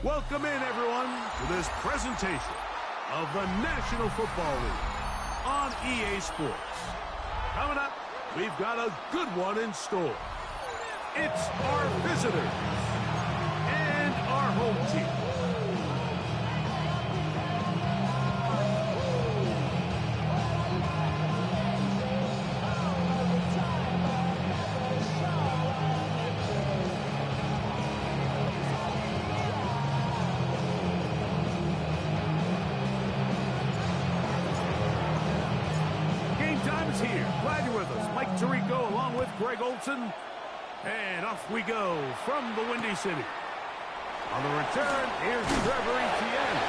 Welcome in, everyone, to this presentation of the National Football League on EA Sports. Coming up, we've got a good one in store. It's our visitors and our home team. Here. Glad you're with us. Mike Tirico along with Greg Olson. And off we go from the Windy City. On the return, here's Trevor Etienne.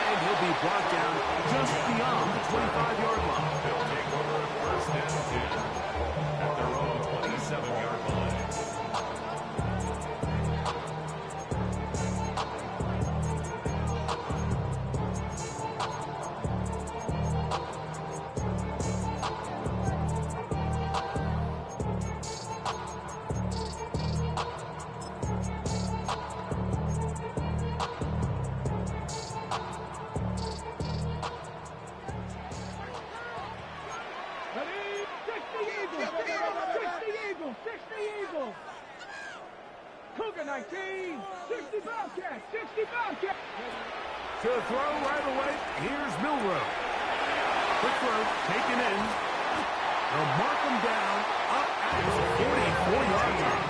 And he'll be brought down just beyond the 25-yard line. They'll take over first and 10 at their own 27-yard line. To throw right away, here's Milrow. Quick throw, taken in. They'll mark him down up at the 44-yard line.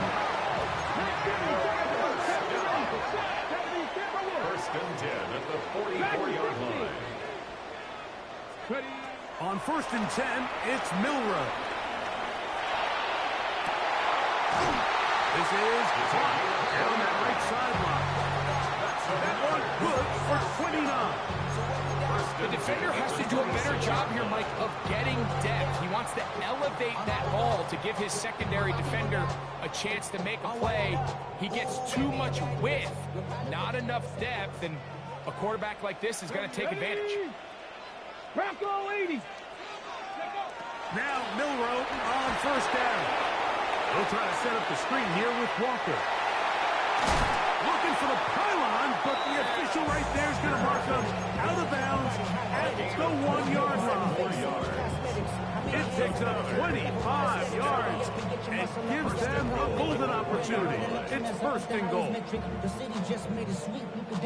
First and 10 at the 44-yard line. On first and 10, it's Milrow. This is caught down that right sideline. That one good for 29. The defender has to do a better job here, Mike, of getting depth. He wants to elevate that ball to give his secondary defender a chance to make a play. He gets too much width, not enough depth, and a quarterback like this is going to take advantage. Bronco 80. Now Milrow on first down. They'll try to set up the screen here with Walker. Looking for the pylon, but the official right there is going to mark him out of bounds at the 1-yard line. It takes up 25 yards and gives them a golden opportunity. It's first and goal.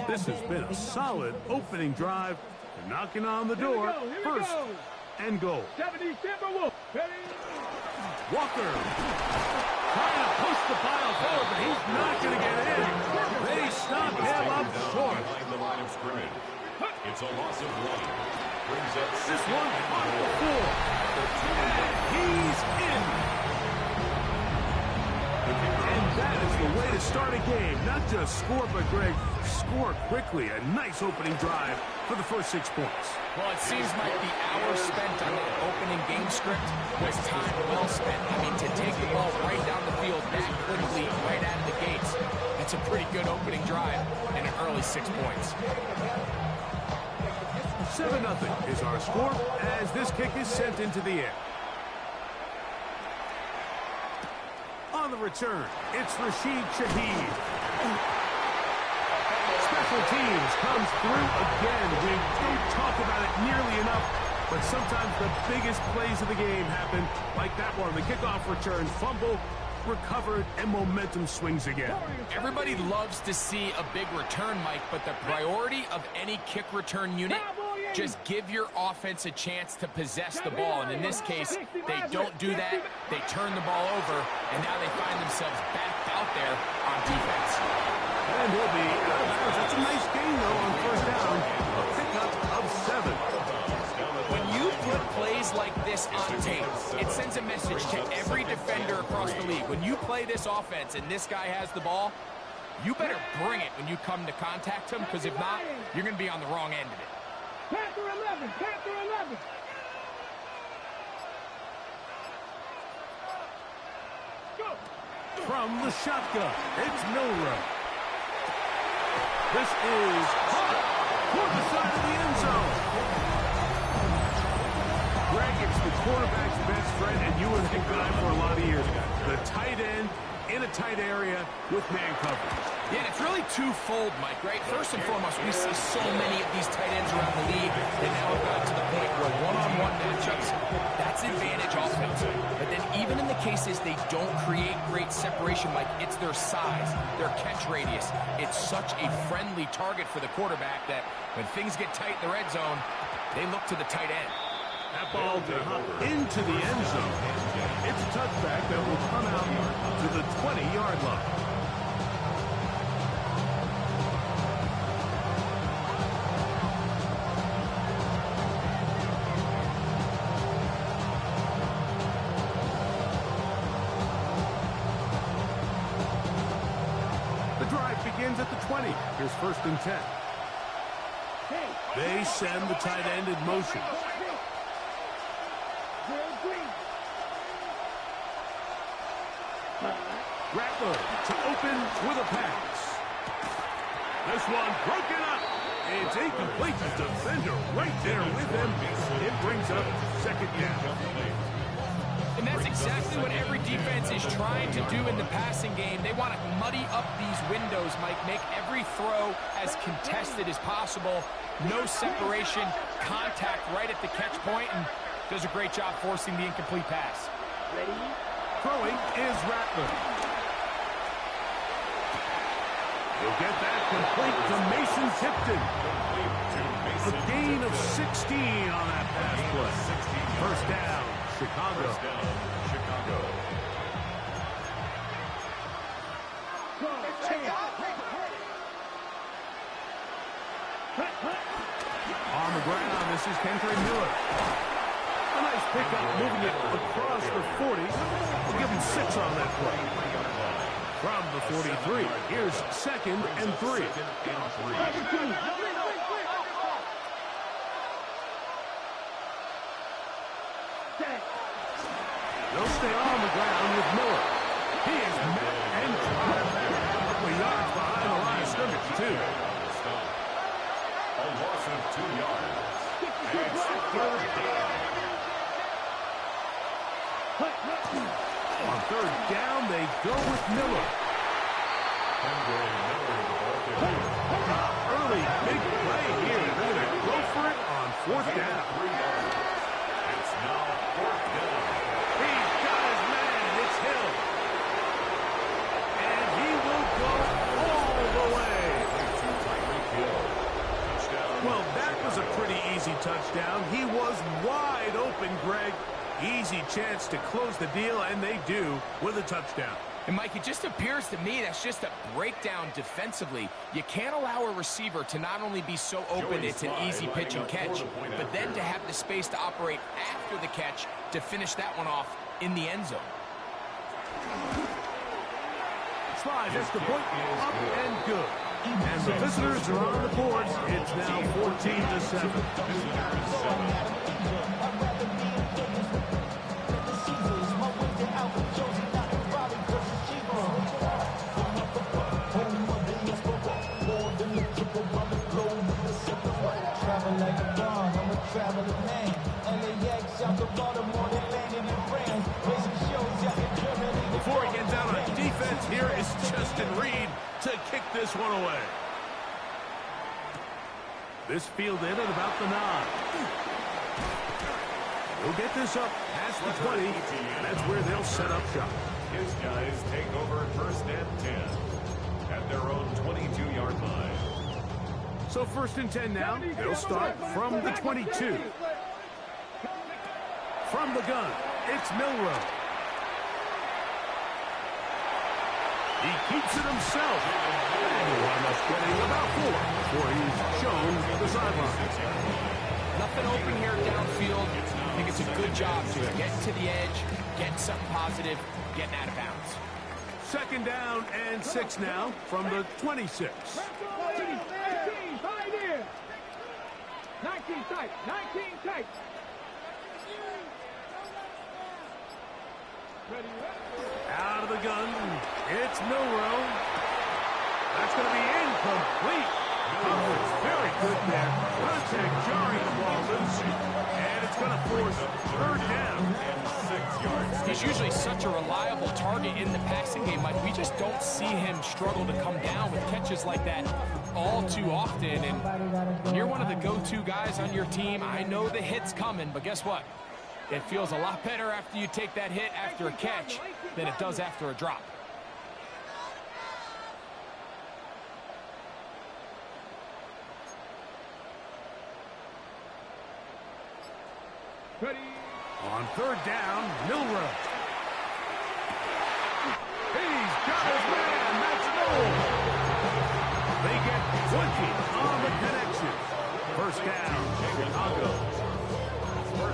This has been a solid opening drive. They're knocking on the door. First and goal. 70 Timberwolf. Walker trying to push the pile forward, but he's not going to get in. They stop him up short. Behind the line of scrimmage. It's a loss of 1. Brings up This one on the 4. And he's in. And that is the way to start a game. Not just score, but Greg, score quickly. A nice opening drive for the first 6 points. Well, it seems like the hours spent on that opening game script was time well spent. I mean, to take the ball right down the field that quickly, right out of the gates, that's a pretty good opening drive and an early 6 points. 7-0 is our score as this kick is sent into the air. On the return, it's Rashid Shaheed. Special teams comes through again. We don't talk about it nearly enough, but sometimes the biggest plays of the game happen like that one. The kickoff return, fumble, recovered, and momentum swings again. Everybody loves to see a big return, Mike, but the priority of any kick return unit, just give your offense a chance to possess the ball. And in this case, they don't do that. They turn the ball over, and now they find themselves back out there on defense. And he'll be out of bounds. That's a nice gain, though, on first down. A pickup of 7. When you put plays like this on tape, it sends a message to every defender across the league. When you play this offense and this guy has the ball, you better bring it when you come to contact him, because if not, you're going to be on the wrong end of it. Panther 11, Panther 11. Go. From the shotgun, it's Milrow. This is caught toward the side of the end zone. Greg, it's the quarterback's best friend, and you were the guy for a lot of years. The tight end in a a tight area with man coverage. Yeah, and it's really twofold, Mike, right? First and foremost, we see so many of these tight ends around the league that now have gotten to the point where one-on-one matchups, that's advantage offense. But then even in the cases they don't create great separation, Mike, it's their size, their catch radius. It's such a friendly target for the quarterback that when things get tight in the red zone, they look to the tight end. That ball to hop into the end zone. It's a touchback that will come out to the 20-yard line. The drive begins at the 20. Here's 1st and 10. They send the tight end in motion. Rattler to open with a pass. This one broken up. It's incomplete. The defender right there with him. It brings up 2nd down. And that's exactly what every defense is trying to do in the passing game. They want to muddy up these windows, Mike, make every throw as contested as possible. No separation, contact right at the catch point, and does a great job forcing the incomplete pass. Ready? Throwing is Rattler. He'll get that complete to Mason Tipton. A gain of 16 on that pass play. 1st down, Chicago. On the ground, this is Kendra Miller. A nice pickup, moving it across the 40. We'll give him 6 on that play. From the 43, here's 2nd and 3. They'll stay on the ground with Miller. He is met and caught. A couple of yards behind the line of scrimmage, too. A loss of 2 yards. And it's 3rd down. On 3rd down, they go with Miller. Early big play here. They're going to go for it on 4th down. 3 yards. It's now 4th down. He's got his man. It's Hill. And he will go all the way. Well, that was a pretty easy touchdown. He was wide open, Greg. Easy chance to close the deal, and they do with a touchdown. And, Mike, it just appears to me that's just a breakdown defensively. You can't allow a receiver to not only be so open it's an easy pitch and catch, but then to have the space to operate after the catch to finish that one off in the end zone. Slide, that's the point, up and good. And the visitors are on the boards. It's now 14-7. Before he gets out on defense, here is Justin Reed to kick this one away. This fielded at about the 9. He'll get this up past the 20. That's where they'll set up shop. His guys take over 1st and 10 at their own 22-yard line. So 1st and 10 now. They'll start from the 22. From the gun, it's Milroe. He keeps it himself. And he'll wind up getting about 4 before he's shown the sideline. Nothing open here downfield. I think it's a good job just getting to the edge, getting something positive, getting out of bounds. 2nd down and 6 now from the 26. 19 tight. 19 tight. Ready? Out of the gun, it's Milroe. That's going to be incomplete. Coverage very good there. Contact jarring the ball loose. And it's going to force third down. And 6 yards. He's usually such a reliable target in the passing game, Mike. We just don't see him struggle to come down with catches like that all too often. And when you're one of the go-to guys on your team, I know the hit's coming, but guess what? It feels a lot better after you take that hit after a catch than it does after a drop. Ready. On third down, Milroe. He's got his man. That's goal. They get 20 on the connection. First down, Chicago.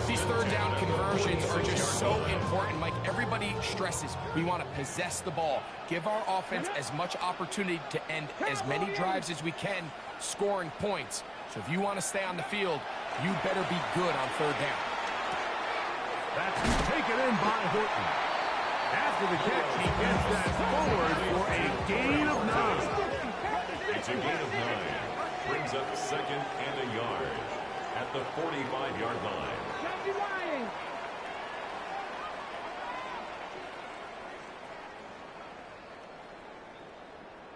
These third down conversions are just so important, Mike. Everybody stresses we want to possess the ball, give our offense as much opportunity to end as many drives as we can, scoring points. So if you want to stay on the field, you better be good on third down. That's taken in by Horton. After the catch, he gets that forward for a gain of 9. It's a gain of 9. Brings up second and a yard at the 45-yard line.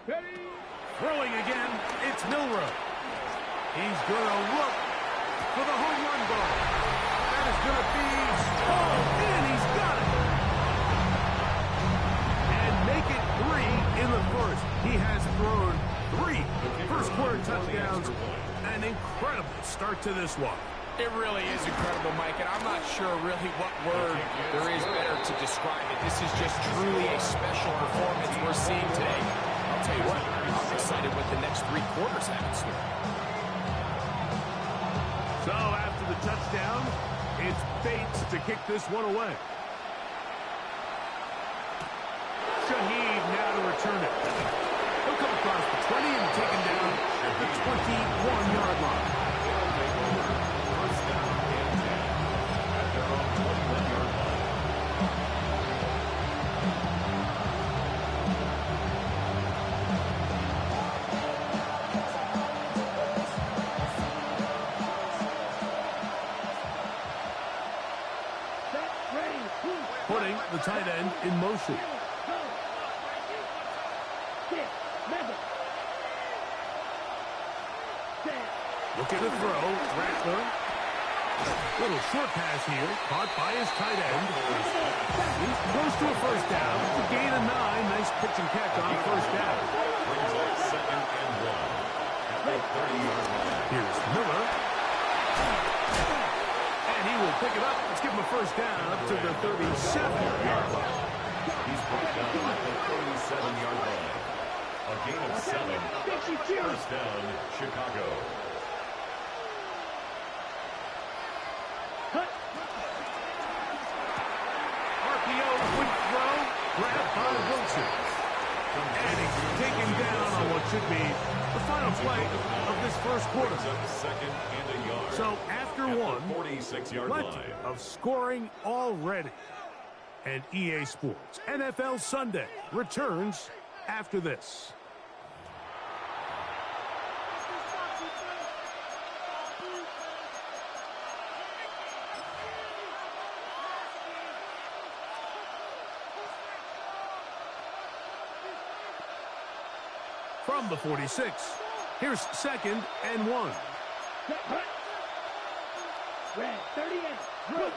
Ready. Throwing again, it's Milroe. He's going to look for the home run ball. That is going to be and he's got it. And make it 3 in the first. He has thrown 3 first quarter touchdowns. An incredible start to this one. It really is incredible, Mike, and I'm not sure really what word there is better to describe it. This is just truly a special performance we're seeing today. I'll tell you what, I'm excited what the next 3 quarters have in store. So after the touchdown, it's Bates to kick this one away. Shaheed now to return it. He'll come across the 20 and taken down at the 21-yard line. First down and 10 at their own 21-yard line. Putting the tight end in motion. Looking to throw. Rattler. Little short pass here. Caught by his tight end. He goes to a first down. It's a gain of 9. Nice pitch and catch on first down. Brings up second and 1 at the 30-yard line. Here's Miller. And he will pick it up. Let's give him a first down up to the 37-yard line. He's brought down at the 37-yard line. A gain of 7. First down, Chicago. RPO would throw. Grabbed by Wilson. And he's taken down on what should be the final play of this first quarter. Brings up second and a yard. So after one, 46-yard plenty line. of scoring already. And EA Sports NFL Sunday returns after this. From the 46, here's second and 1. Red, 38. Go.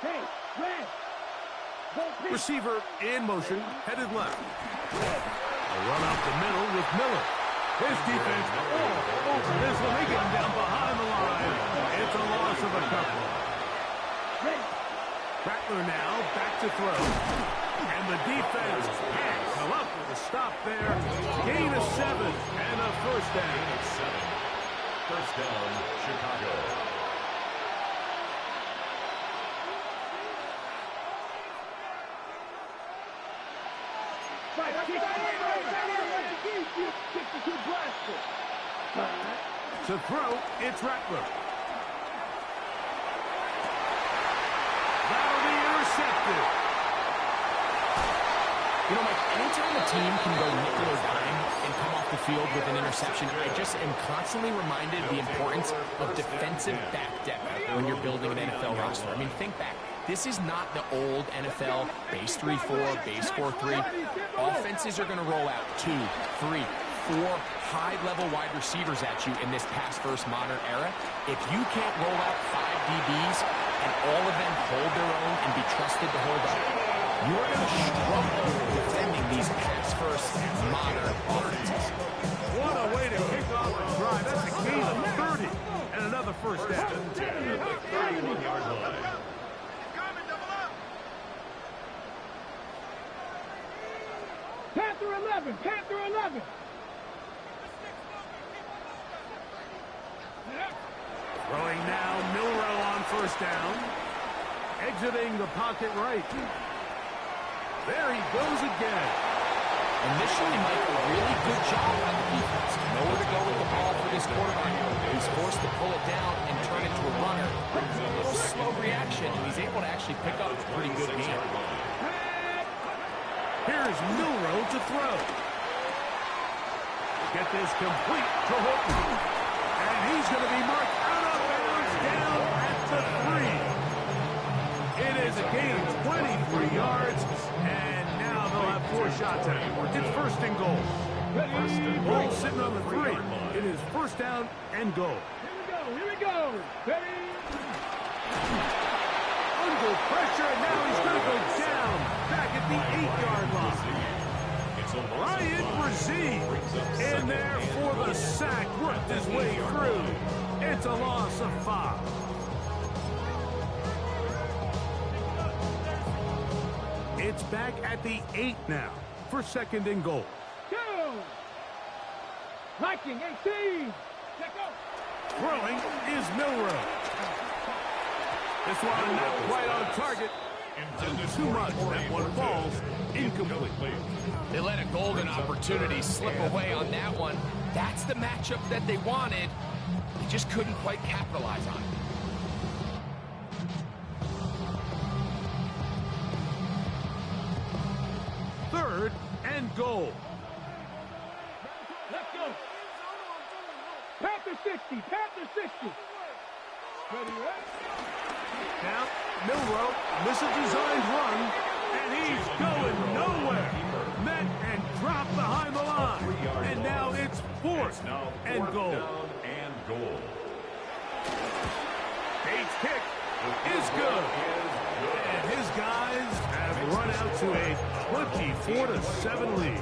Hey, Red. Receiver in motion, headed left. A run up the middle with Miller. His defense all over this one. They get him down behind the line. It's a loss of a couple. Rattler now back to throw. And the defense can't come up with a stop there. Gain of 7 and a first down. First down, Chicago. To throw, it's Rattler. That'll be intercepted. You know, Mike, Anytime a team can go nickel or dime and come off the field with an interception, I just am constantly reminded of the importance of defensive back depth when you're building an NFL roster. I mean, think back. This is not the old NFL base 3-4, base 4-3. Offenses are going to roll out 2, 3, 4 high-level wide receivers at you in this pass-first modern era. If you can't roll out 5 DBs and all of them hold their own and be trusted to hold up, you're going to struggle defending these pass-first modern offenses. What a way to kick off a drive. That's a gain of 30 and another first down. 31-yard line. Panther 11, Panther 11. Throwing now, Milroe on first down. Exiting the pocket right. There he goes again. Initially, Mike, a really good job on the defense. Nowhere to go with the ball for this quarterback. He's forced to pull it down and turn it to a runner. A little slow reaction, and he's able to actually pick up a pretty good game. Here's Milroe to throw. Get this complete to Horton. And he's going to be marked out of bounds down at the 3. It is a gain of 23 yards, and now they'll have 4 shots at it. It's first and goal. Ball sitting on the 3. It is first down and goal. Here we go. Ready? Under pressure, and now he's going to go down back at the 8-yard line. Ryan Brzee in there for the sack, worked his way through. It's a loss of 5. It's back at the 8 now for second and goal. Go. Viking 18. Check out. Throwing is Milroe. This one not quite on target. Too much. That one falls incomplete. They let a golden opportunity slip away on that one. That's the matchup that they wanted. They just couldn't quite capitalize on it. Third and goal. Let's go. Panther 60. Panther 60. Ready, right? Now, Milroe misses a designed run, and he's going nowhere. Met and dropped behind the line. And now it's fourth and goal. Bates' kick is good. And his guys have run out to a 24-7 lead.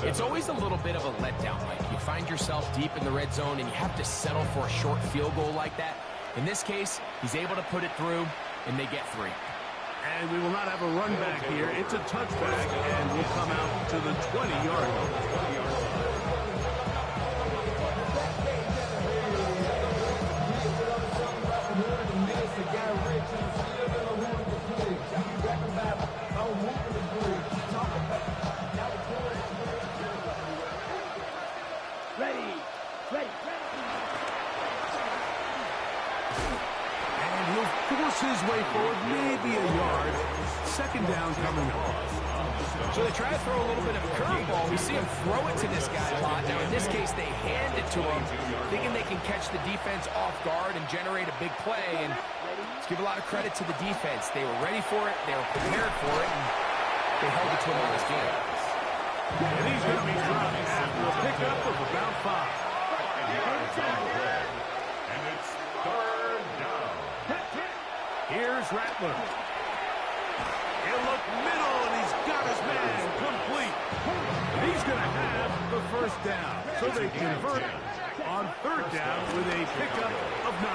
It's always a little bit of a letdown, Mike. You find yourself deep in the red zone, and you have to settle for a short field goal like that. In this case, he's able to put it through, and they get 3. And we will not have a run back here. It's a touchback, and we'll come out to the 20-yard line. Ready. And he'll force his way forward, maybe a yard. Second down coming up. So they try to throw a little bit of a curveball. We see him throw it to this guy a lot. Now, in this case, they hand it to him, thinking they can catch the defense off guard and generate a big play. And let's give a lot of credit to the defense. They were ready for it. They were prepared for it. And they held it to him on this game. And he's going to be dropped after a pickup of about 5. And it's third down. Here's Rattler. He'll look middle, and he's got his man complete. He's going to have the first down. So they convert on third down with a pickup of 9.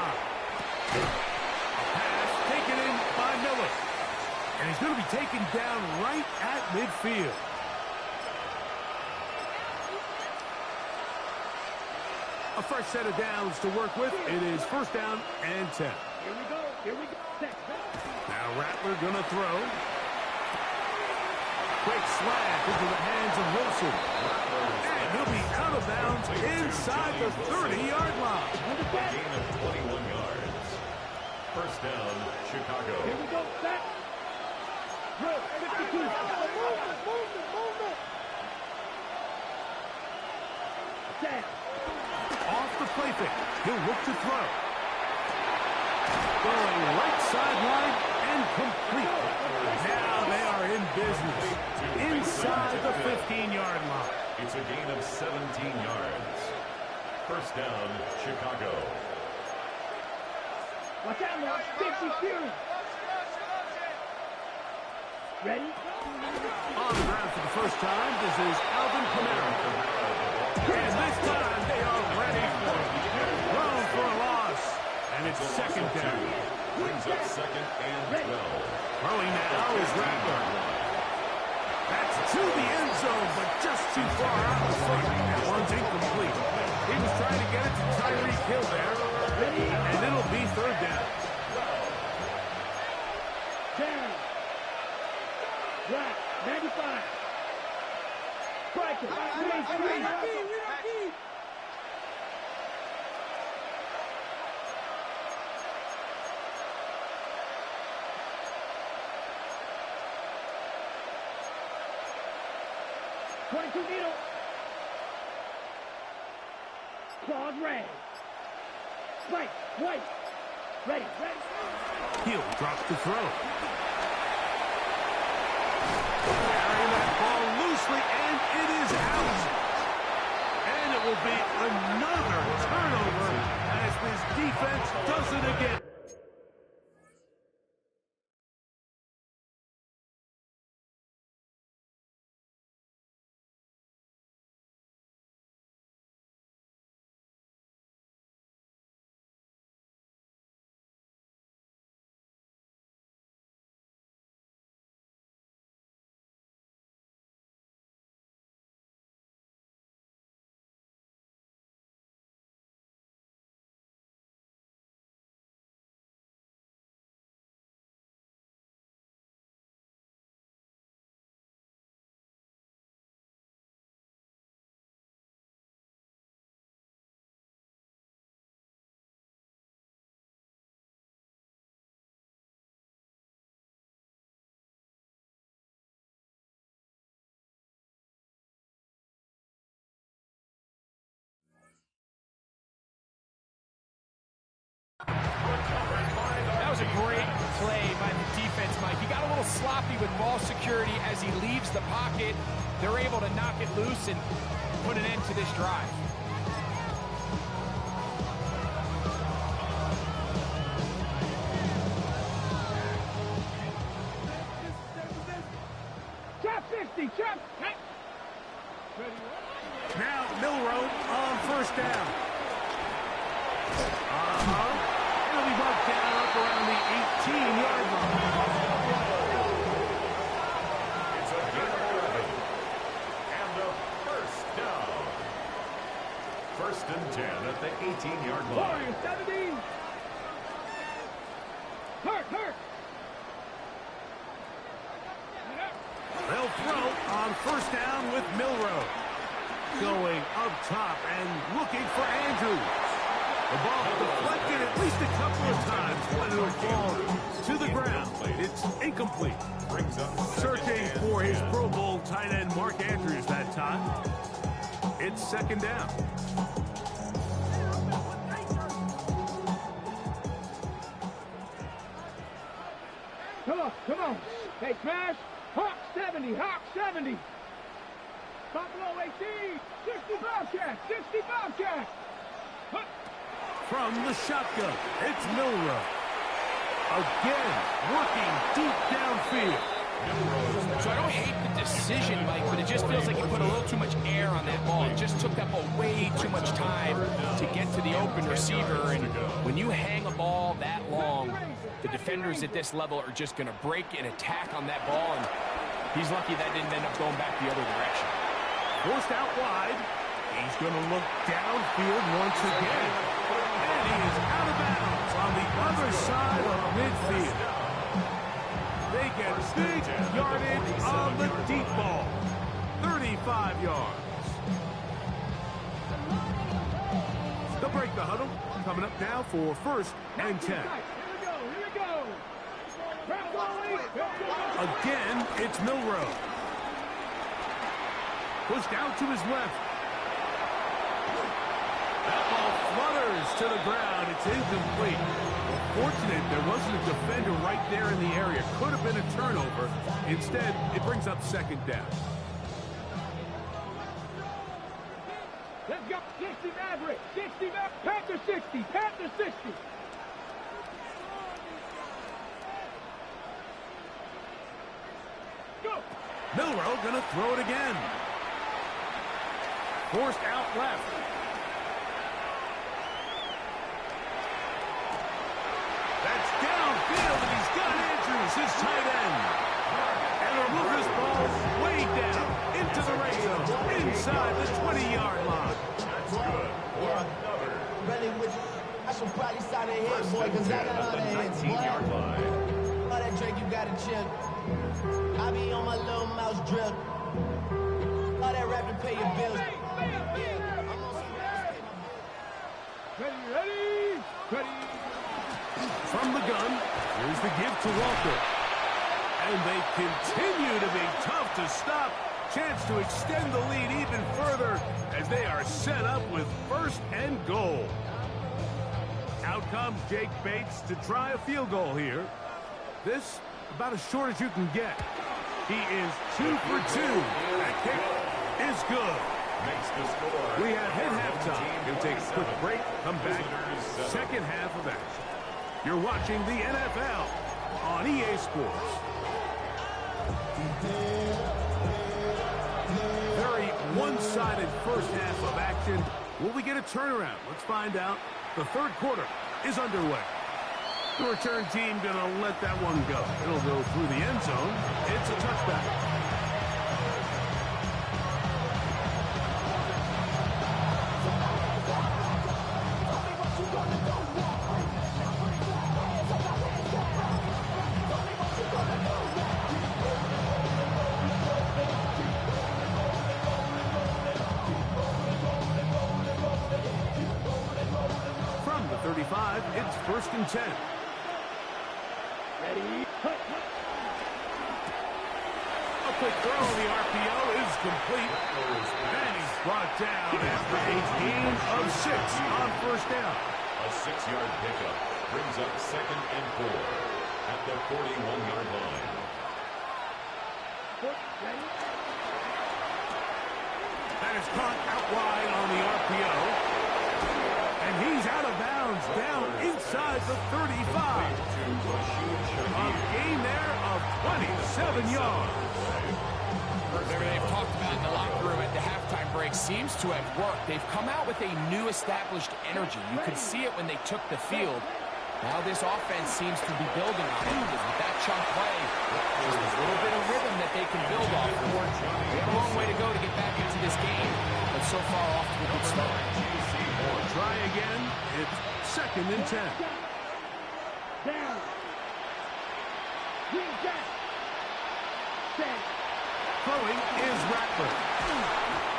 Pass taken in by Miller. And he's going to be taken down right at midfield. A fresh set of downs to work with. It is first down and 10. Here we go. Now Rattler gonna throw. Quick slant into the hands of Wilson. And he'll be out of bounds inside the 30-yard line. Gain of 21 yards. First down, Chicago. Here we go. Set. Drill, 52. Movement. Down. Off the play fake. He'll look to throw. Going right sideline and complete. Now they are in business. Inside the 15-yard line. It's a gain of 17 yards. First down, Chicago. Watch out, Mark. 50 Fury. Ready? On the ground for the first time, this is Alvin Kamara. And this time they are ready for it. Thrown for a loss. And it's second down. Brings up second and 12. Throwing now is Rattler. That's to the end zone, but just too far out in front. That one's incomplete. He was trying to get it to Tyreek Hill there. And it'll be third down. Down. Right. 95. Strike it. Three. 22 needle. Claws red. Spike. White. Ready. Hill drops the throw. Carrying that ball loosely, and it is out. And it will be another turnover as this defense does it again. That was a great play by the defense, Mike. He got a little sloppy with ball security as he leaves the pocket. They're able to knock it loose and put an end to this drive. Chop 60. Chop. Now Milroe on first down. It'll be brought down up around the 18-yard line. It's a gain of 11. And a first down. First and 10 at the 18-yard line. Warrior 70. Hurt. They'll throw on first down with Milroe. Going up top and looking for Andrews. The ball deflected at least a couple of times, but it'll fall to the ground. It's incomplete. Searching for his Pro Bowl tight end Mark Andrews that time. It's second down. Come on. Hey, Crash. Hawk 70. Buffalo 18. 60 Bobcat. From the shotgun, it's Milroe. Again, working deep downfield. So I don't hate the decision, Mike, but it just feels like he put a little too much air on that ball. It just took up way too much time to get to the open receiver. And when you hang a ball that long, the defenders at this level are just going to break and attack on that ball. And he's lucky that didn't end up going back the other direction. Forced out wide. He's going to look downfield once again. And he is out of bounds on the other side of midfield. They get big yardage on the deep ball. 35 yards. They'll break the huddle. Coming up now for first and 10. Here we go. Wrap ball 8. Again, it's Milroe. Pushed out to his left. That ball flutters to the ground. It's incomplete. Fortunate there wasn't a defender right there in the area. Could have been a turnover. Instead, it brings up second down. Let's go. 60 Maverick. 60 Maverick. Panther 60. Panther 60. Go. Milroe going to throw it again. Forced out left. That's downfield, and he's got Andrews, his tight end. And he'll move this ball way down into the red zone, inside the 20-yard line. That's good for another. Really with you. I should probably sign a hit, First boy, and because I 10 got all at the the hits, 19-yard boy. line. All that Drake, you got a chip. I be on my little mouse drip. All that rap to pay your bills. I'm on some rap to pay my bills. Ready. Ready. From the gun, here's the give to Walker. And they continue to be tough to stop. Chance to extend the lead even further as they are set up with first and goal. Out comes Jake Bates to try a field goal here. This about as short as you can get. He is 2 for 2. That kick is good. Makes the score. We have hit halftime. We'll take a quick break. Come back. Second half of action. You're watching the NFL on EA Sports. Very one-sided first half of action. Will we get a turnaround? Let's find out. The third quarter is underway. The return team going to let that one go. It'll go through the end zone. It's a touchback. From the 35, it's first and 10. Ready. A quick throw on the RPO is complete. And he's brought down after a gain of 6 on first down. A 6-yard pickup brings up second and 4 at the 41-yard line. That is caught out wide on the RPO. And he's out of bounds, down inside the 35. A gain there of 27 yards. They've talked about in the locker room at the halftime break seems to have worked. They've come out with a new established energy. You could see it when they took the field. Now this offense seems to be building on it because with that chunk play, just a little bit of rhythm that they can build off of. They have a long way to go to get back into this game, but so far off to a good start. Try again. It's second and 10. Down. Green jack. Set. Throwing is Rattler.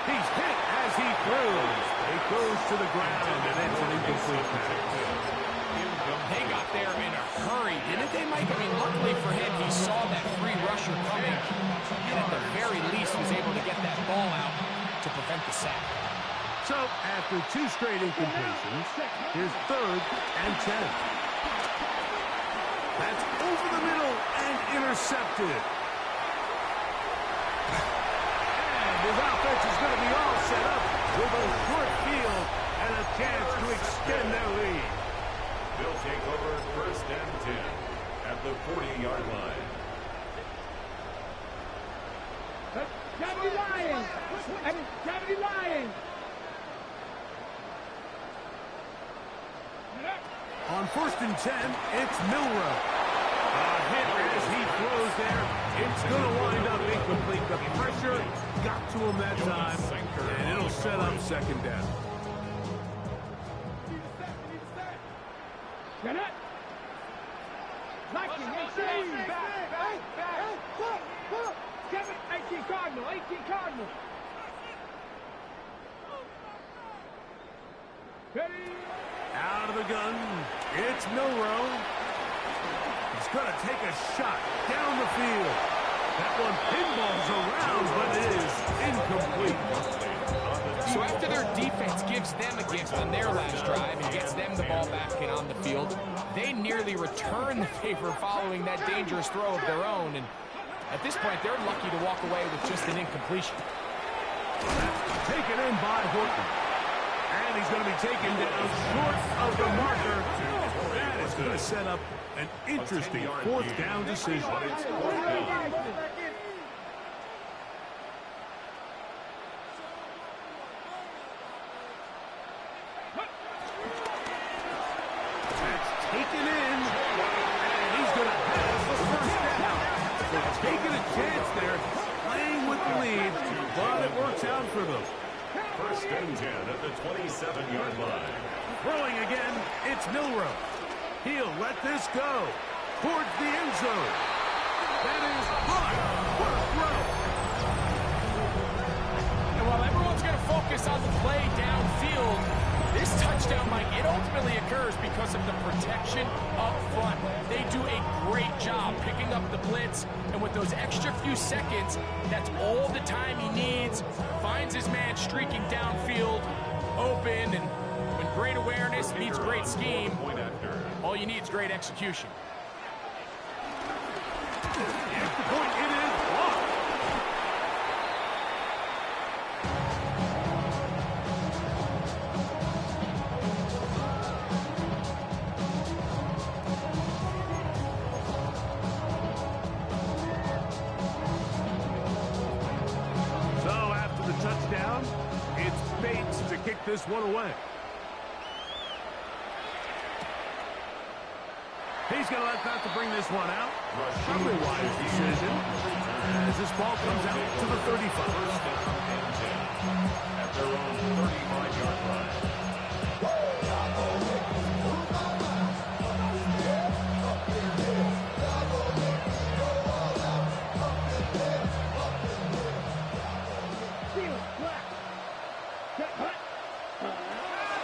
He's hit as he throws. It goes to the ground, and it's an incomplete pass. They got there in a hurry, didn't they, Mike? I mean, luckily for him, he saw that free rusher coming, and at the very least was able to get that ball out to prevent the sack. So, after 2 straight incompletions, here's third and 10. That's over the middle and intercepted. And his offense is going to be all set up with a short field and a chance to extend their lead. They'll take over first and 10 at the 40-yard line. Gravity Lions. And it's Gravity Lions. On first and 10, it's Milroe. A hit as he throws there. It's going to wind up incomplete. The pressure got to him that time, and it'll set up second down. Get it. Liking, inside. Back. Look. Kevin, 18 Cardinal. Ready. Out of the gun, it's Milroe. He's going to take a shot down the field. That one pinballs around, but it is incomplete. So after their defense gives them a gift on their last drive and gets them the ball back and on the field, they nearly return the favor following that dangerous throw of their own. And at this point, they're lucky to walk away with just an incompletion. That's taken in by Horton. And he's going to be taken down short of the marker. That is going to set up an interesting fourth down decision. That's taken in. And he's going to have the first down. So taking a chance there, playing with the lead, but it works out for them. First and 10 at the 27-yard line. Throwing again, it's Milroe. He'll let this go towards the end zone. That is hot. What a throw. And while everyone's going to focus on the play downfield, this touchdown, Mike, it ultimately occurs because of the protection up front. They do a great job picking up the blitz, and with those extra few seconds, that's all the time he needs. Finds his man streaking downfield, open, and when great awareness meets great scheme, all you need is great execution. Extra point, it is blocked. So after the touchdown, it's Bates to kick this one away. He's going to let that to bring this one out. Probably a wise decision as this ball comes out to the 35. At their own 35-yard line.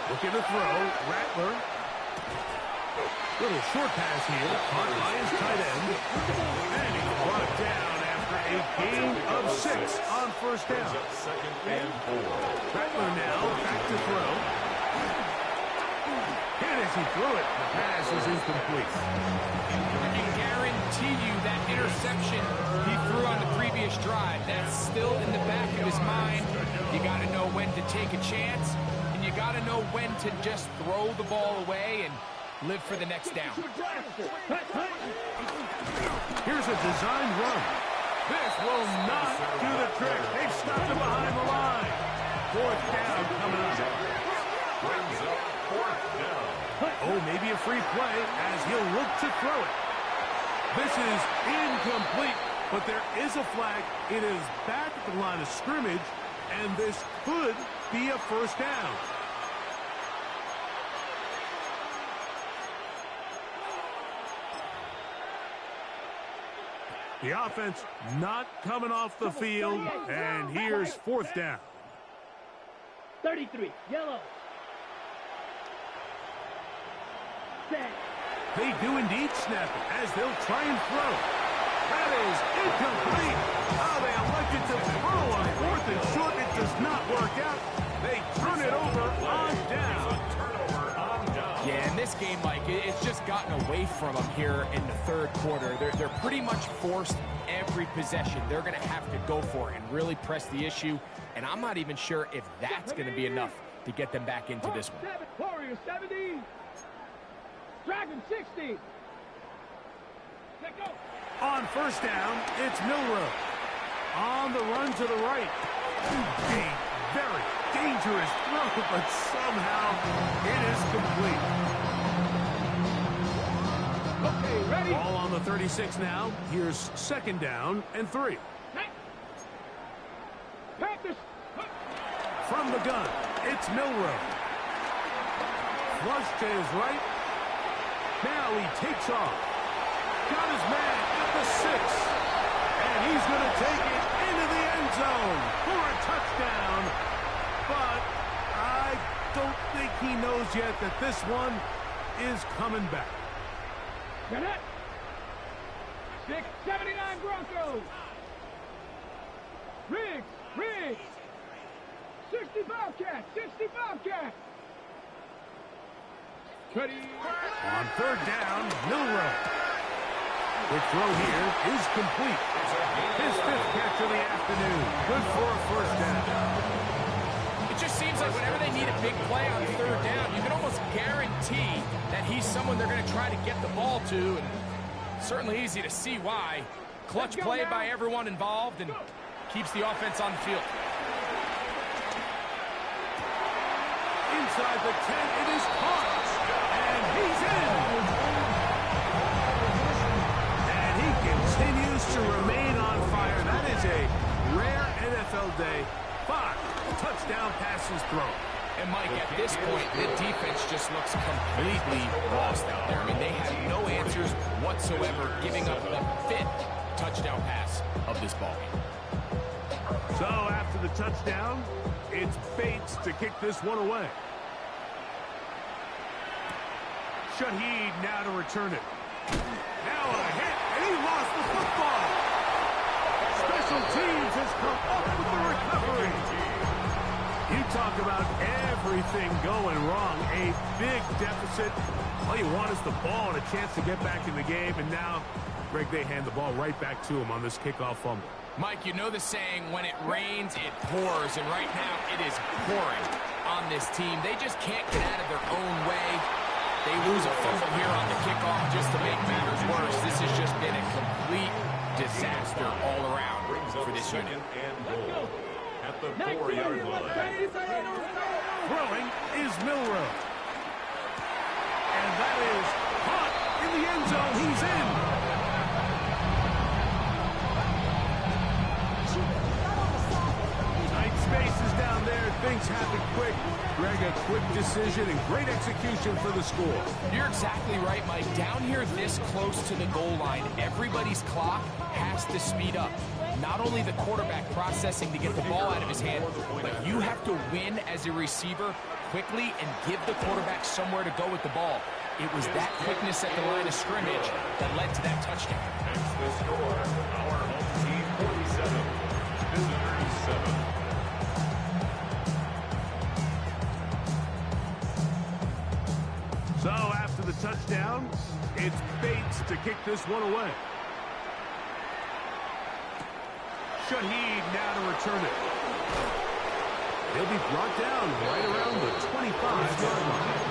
Looking to throw, Rattler. Little short pass here, caught by his tight end. And he brought down after a gain of 6 on first down. Second and 4. Rattler now back to throw. And as he threw it, the pass is incomplete. I can guarantee you that interception he threw on the previous drive, that's still in the back of his mind. You got to know when to take a chance, and you got to know when to just throw the ball away and live for the next down. Here's a design run. This will not do the trick. They've stopped him behind the line. Fourth down coming up. Brings up fourth down. Oh, maybe a free play as he'll look to throw it. This is incomplete, but there is a flag. It is back at the line of scrimmage, and this could be a first down. The offense not coming off the field, and here's fourth down. 33, yellow. Set. They do indeed snap it as they'll try and throw. That is incomplete. Oh, they elected to throw on fourth and short. It does not work out. They turn it over on down. Yeah, in this game, Mike, it's just gotten away from them here in the third quarter. They're pretty much forced every possession. They're going to have to go for it and really press the issue. And I'm not even sure if that's going to be enough to get them back into this one. Warriors 70. Dragon 60. Let go. On first down, it's Milroe. On the run to the right. A very dangerous throw, but somehow it is complete. Okay, ready? Ball on the 36 now. Here's second down and 3. Panthers. From the gun, it's Milroe. Flush to his right. Now he takes off. Got his man at the 6. And he's going to take it into the end zone for a touchdown. But I don't think he knows yet that this one is coming back. 679 Broncos. Riggs. 60 Bobcats. 60 Bobcats. Ready. On third down, Milroe. The throw here is complete. His 5th catch of the afternoon. Good for a first down. It just seems like whenever they need a big play on third down, you can almost guarantee that he's someone they're going to try to get the ball to, and certainly easy to see why. Clutch play by everyone involved and keeps the offense on the field. Inside the 10, it is caught. And he's in. And he continues to remain on fire. That is a rare NFL day. 5 touchdown passes thrown. And Mike, at this point, the defense just looks completely lost out there. I mean, they have no answers whatsoever, giving up the 5th touchdown pass of this ball game. So after the touchdown, it's Bates to kick this one away. Shaheed now to return it. Now a hit, and he lost the football. Special teams has come up with the recovery. You talk about everything going wrong. A big deficit. All you want is the ball and a chance to get back in the game. And now, Greg, they hand the ball right back to him on this kickoff fumble. Mike, you know the saying, when it rains, it pours. And right now, it is pouring on this team. They just can't get out of their own way. They lose a fumble here on the kickoff just to make matters worse. This has just been a complete disaster all around for this unit. And goal at the 4-yard line. Throwing is Milroe. And that is caught in the end zone. He's in. Tight spaces down there. Things happen quick. Greg, a quick decision and great execution for the score. You're exactly right, Mike. Down here this close to the goal line, everybody's clock has to speed up. Not only the quarterback processing to get the ball out of his hand, but you have to win as a receiver quickly and give the quarterback somewhere to go with the ball. It was that quickness at the line of scrimmage that led to that touchdown. That's the score. Our home team 47, visitors 7. So after the touchdown, it's Bates to kick this one away. Shaheed now to return it. He'll be brought down right around the 25-yard line.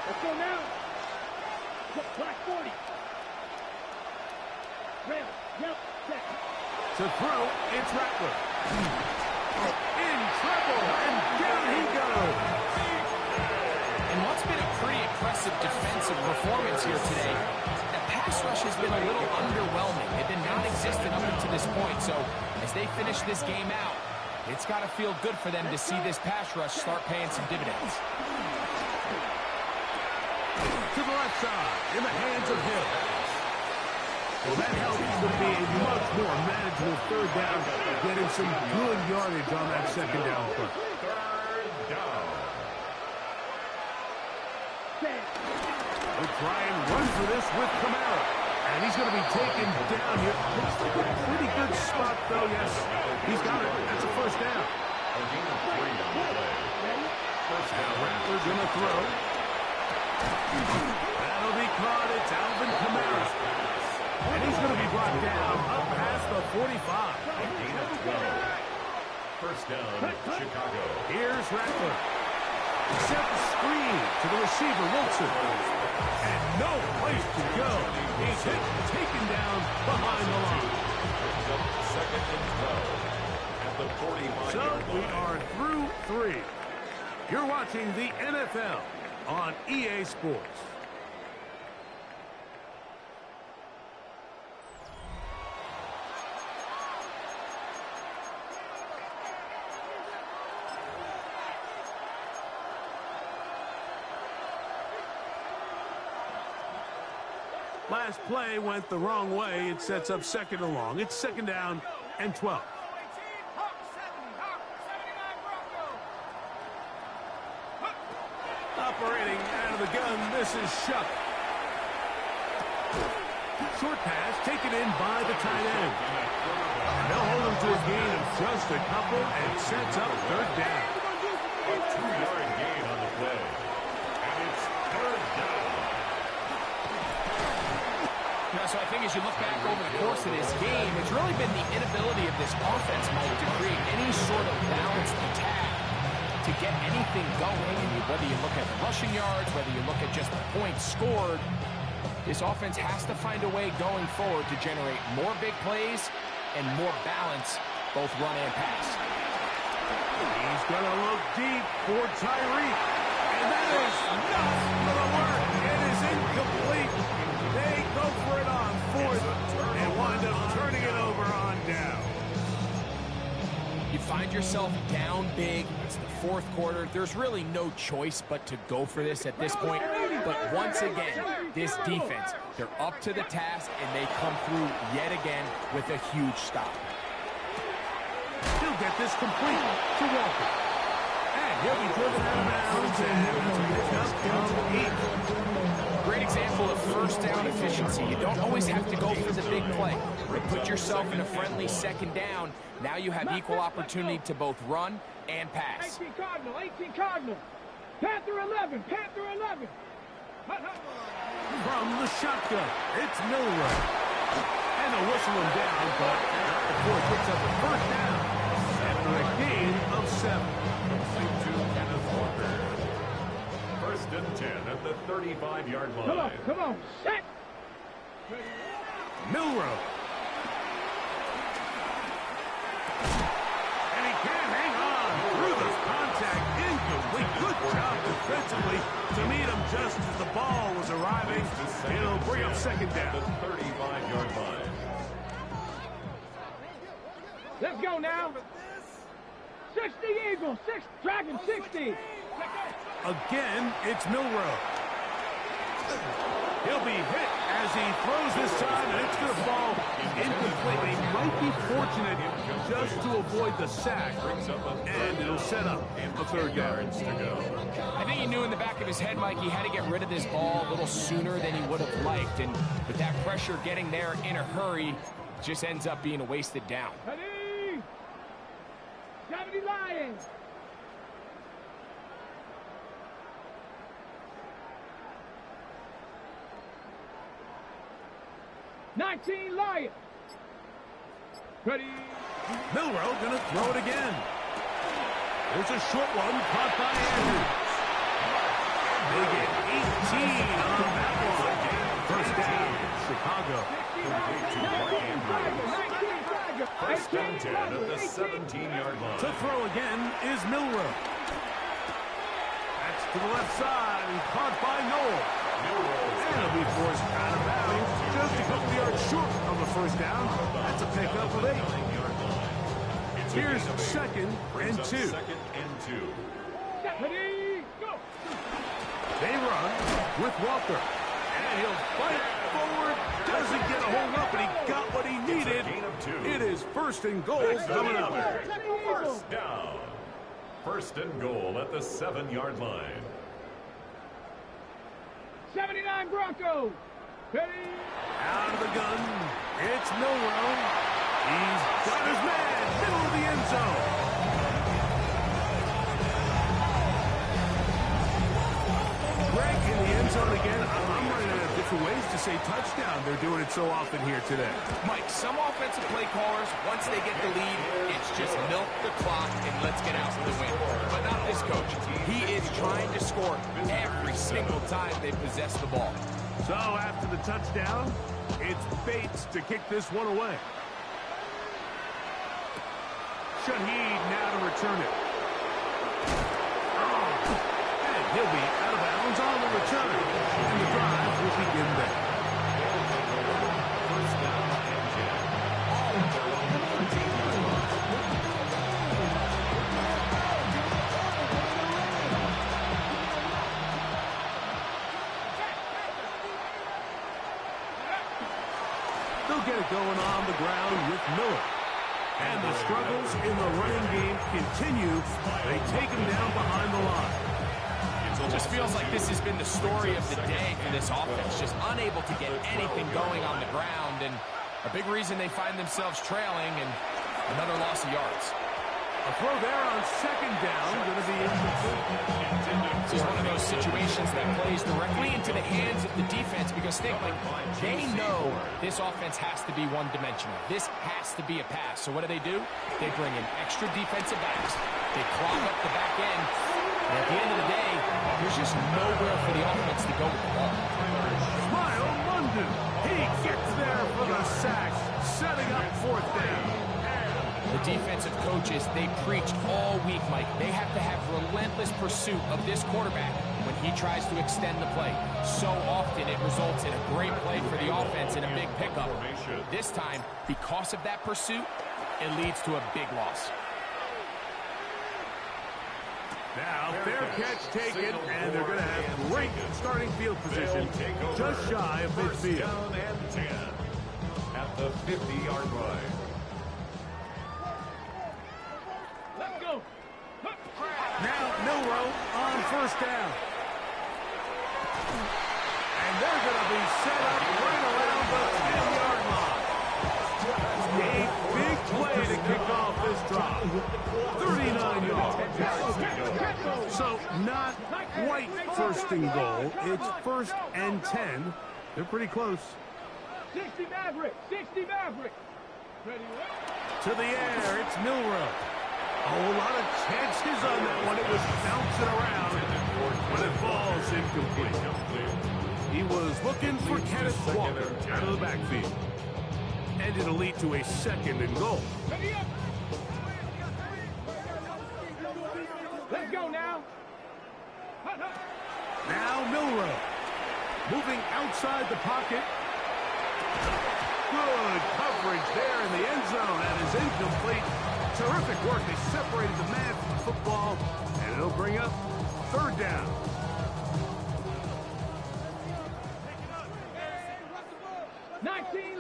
Let's go now. Black 40. Rail. Yep. Set. To throw, it's Rattler. In trouble, and down he goes. And what's been a pretty impressive defensive performance here today, the pass rush has been a little underwhelming. They've been non-existent up until this point, so as they finish this game out, it's got to feel good for them to see this pass rush start paying some dividends. To the left side, in the hands of Hill. Well, that helps them be a much more manageable third down, getting some good yardage on that second down play. Third down. We'll try and run for this with Kamara. And he's going to be taken down here. Looks like a pretty good spot, though, yes. He's got it. That's a first down. First down, Rattler's going to throw. That'll be caught. It's Alvin Kamara. And he's going to be brought down up past the 45. First down, Chicago. Here's Rattler. Set the screen to the receiver, Wilson. And no place to go. He's hit, taken down behind the line. Second and 12 at the 45-yard So line. we are through 3. You're watching the NFL on EA Sports. Last play went the wrong way. It sets up second and long. It's second down and 12. Operating out of the gun, this is Shuck. Short pass taken in by the tight end. They'll hold him to a gain of just a couple and sets up third down. A 2-yard gain on the play. And it's third down. So I think as you look back over the course of this game, it's really been the inability of this offense, Mike, to create any sort of balanced attack to get anything going. And whether you look at the rushing yards, whether you look at just the points scored, this offense has to find a way going forward to generate more big plays and more balance, both run and pass. He's going to look deep for Tyreek. And that is not going to work. It is incomplete. They go for it on fourth and wind up turning it over on down. You find yourself down big. It's the fourth quarter. There's really no choice but to go for this at this point. But once again, this defense, they're up to the task, and they come through yet again with a huge stop. He'll get this complete to Walker. And he'll be driven out of bounds, and it's pick up 8. Great example of first down efficiency. You don't always have to go for the big play, but put yourself in a friendly second down. Now you have equal opportunity to both run and pass. 18 Cardinal, 18 Cardinal. Panther 11, Panther 11. From the shotgun, it's Milroe. And they'll whistle him down, but not before it picks up a first down after a gain of 7. Complete to Kenneth Walker. First and 10 at the 35-yard line. Come on, set. Milroe. And he can't hang on through the contact. Incomplete. Good job defensively to meet him just as the ball was arriving. It'll bring up second down. The 35-yard line. Let's go now. 60 Eagles, 6 Dragon 60. Again, it's Milroe. He'll be hit as he throws this time, and it's going to fall incompletely. Might be fortunate just to avoid the sack, and it'll set up a third down. I think he knew in the back of his head, Mike, he had to get rid of this ball a little sooner than he would have liked, and with that pressure getting there in a hurry, it just ends up being a wasted down. Ready? 70 Lions. $19 Lions. Ready? Milroe going to throw it again. There's a short one caught by Andrews. They get 18 on that one. First down, Chicago. First and 10 at the 17-yard line. To throw again is Milroe. That's to the left side and caught by Noel. And he'll be forced out of bounds just a couple yards short of the first down. That's a pickup of 8. Here's second and 2. Second and 2. Ready? Go. They run with Walker. And he'll fight forward. Doesn't get a hold up, and he got what he needed. It is first and goal coming up. First down. First and goal at the 7-yard line. 79 Broncos. Ready? Out of the gun, it's Milroe. He's got his man, middle of the end zone. Greg in the end zone again. I'm running out of different ways to say touchdown. They're doing it so often here today. Mike, some offensive play callers, once they get the lead, it's just milk the clock and let's get out to the win. But not this coach. He is trying to score every single time they possess the ball. So after the touchdown, it's Bates to kick this one away. Shaheed now to return it. And he'll be out of bounds on the return. And the drive will begin there. First down and 10. All of their own 13-yard line. They'll get it going on the ground with Miller. And the struggles in the running game continue. They take him down behind the line. It just feels like this has been the story of the day for this offense, just unable to get anything going on the ground, and a big reason they find themselves trailing and another loss of yards. A throw there on second down, going to be incomplete. This is one of those situations that plays directly into the hands of the defense because they know this offense has to be one-dimensional. This has to be a pass. So what do? They bring in extra defensive backs. They clog up the back end. And at the end of the day, there's just nowhere for the offense to go with the ball. Smile Mundu. He gets there for the sack, setting up fourth down. The defensive coaches, they preached all week, Mike. They have to have relentless pursuit of this quarterback when he tries to extend the play. So often it results in a great play for the offense and a big pickup. This time, because of that pursuit, it leads to a big loss. Now, fair catch taken, and they're going to have great starting field position just shy of midfield. Down and 10 at the 50-yard line. Now Milroe on first down. And they're going to be set up right around the 10-yard line. A big play to kick off this drive. 39 yards. So not quite first and goal. It's first and 10. They're pretty close. 60 Maverick. 60 Maverick. Ready? To the air, it's Milroe. A whole lot of chances on that one. It was bouncing around, but it falls incomplete. He was looking for Kenneth Walker out of the backfield. And it'll lead to a second and goal. Let's go now. Now Milroe. Moving outside the pocket. Good coverage there in the end zone. That is incomplete. Terrific work. They separated the man from the football, and it'll bring up third down.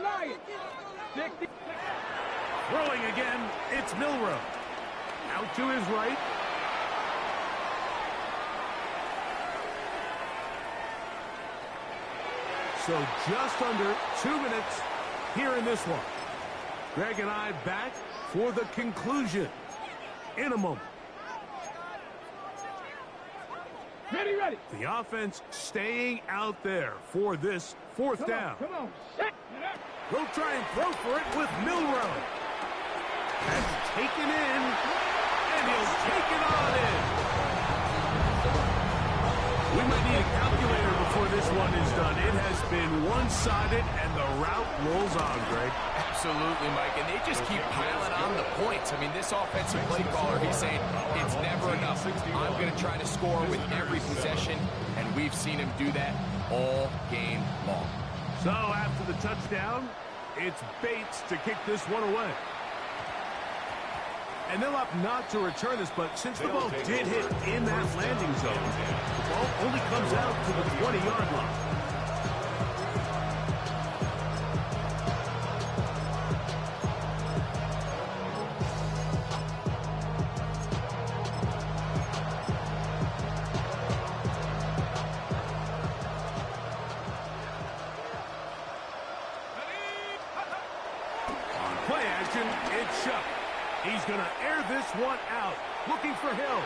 Lions. 60. Throwing again, it's Milroe. Out to his right. So just under 2 minutes here in this one. Greg and I back for the conclusion in a moment. Ready. The offense staying out there for this fourth down. Come on. They'll try and throw for it with Milroe. That's taken in, and he'll take it on in. We might need a calculator before this one is done. It has been one-sided, and the route rolls on, Greg. Absolutely, Mike, and they just keep piling on the points. I mean, this offensive play caller, he's saying it's never enough. I'm going to try to score with every possession, and we've seen him do that all game long. So after the touchdown, it's Bates to kick this one away. And they'll opt not to return this, but since the ball did hit in that landing zone, the ball only comes out to the 20-yard line. On play action, it's Shuck. He's going to air this one out, looking for Hill.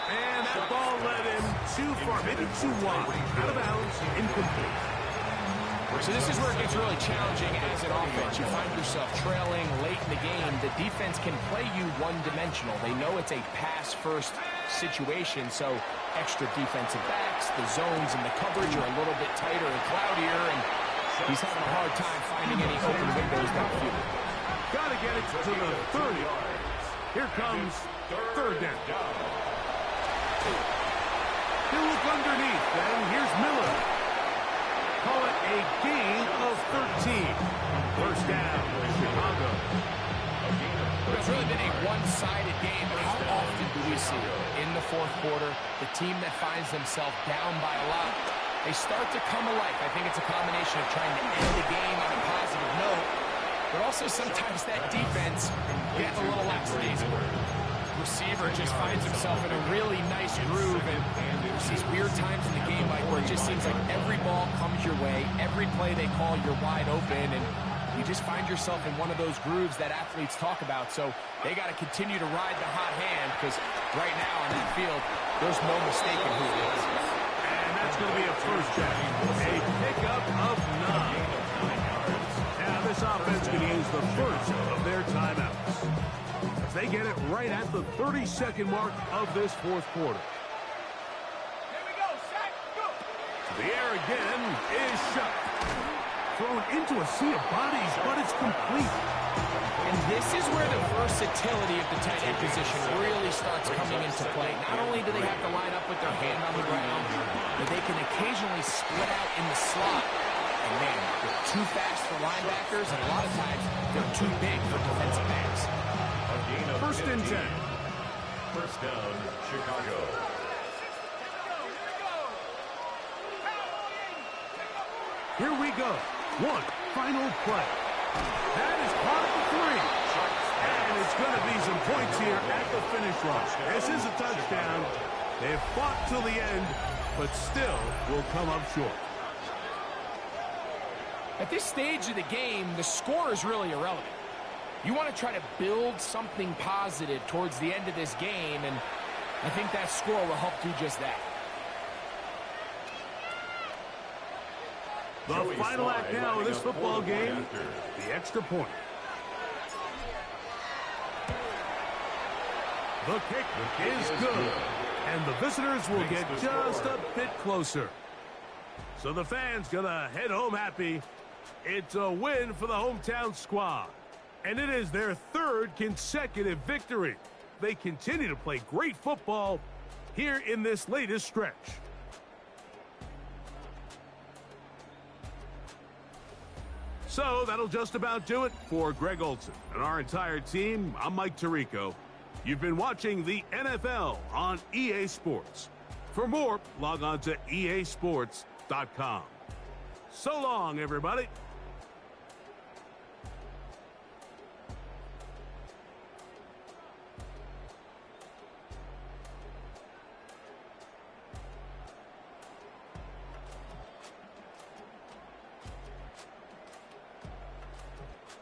And that ball led him too far, maybe too wide. Out of bounds, incomplete. So this is where it gets really challenging as an offense. You find yourself trailing late in the game. The defense can play you one-dimensional. They know it's a pass-first situation, so extra defensive backs, the zones and the coverage are a little bit tighter and cloudier, and he's having a hard time finding any open windows downfield. Got to get it to the 30. Here comes third down. He'll look underneath, and here's Miller. Call it a gain of 13. First down, Chicago. It's really been a one-sided game, but how often do we see it? In the fourth quarter, the team that finds themselves down by a lot, they start to come alive. I think it's a combination of trying to end the game on a positive note, but also sometimes that defense gets a little lackadaisical. Receiver Denver just finds himself in a really nice groove, and there's these weird times in the game, Mike, where it just seems like every ball comes your way, every play they call, you're wide open, and you just find yourself in one of those grooves that athletes talk about. So they got to continue to ride the hot hand, because right now on that field, there's no mistaking who it is. And that's going to be a first down. A pickup of 9. Now this offense can use the first of their timeouts, as they get it right at the 32nd mark of this fourth quarter. Here we go, sack, go. The air again is shut. Thrown into a sea of bodies, but it's complete. And this is where the versatility of the tight end position really starts coming into play. Not only do they have to line up with their hand on the ground, but they can occasionally split out in the slot. And man, they're too fast for linebackers, and a lot of times they're too big for defensive backs. First and 10. First down, Chicago. Here we go. One final play. That is caught at the 3. And it's going to be some points here at the finish line. This is a touchdown. They've fought till the end, but still will come up short. At this stage of the game, the score is really irrelevant. You want to try to build something positive towards the end of this game, and I think that score will help do just that. The final act now of this football game, the extra point. The kick is good, and the visitors will get just a bit closer. So the fans gonna head home happy. It's a win for the hometown squad, and it is their 3rd consecutive victory. They continue to play great football here in this latest stretch. So that'll just about do it for Greg Olson and our entire team. I'm Mike Tirico. You've been watching the NFL on EA Sports. For more, log on to easports.com. So long, everybody.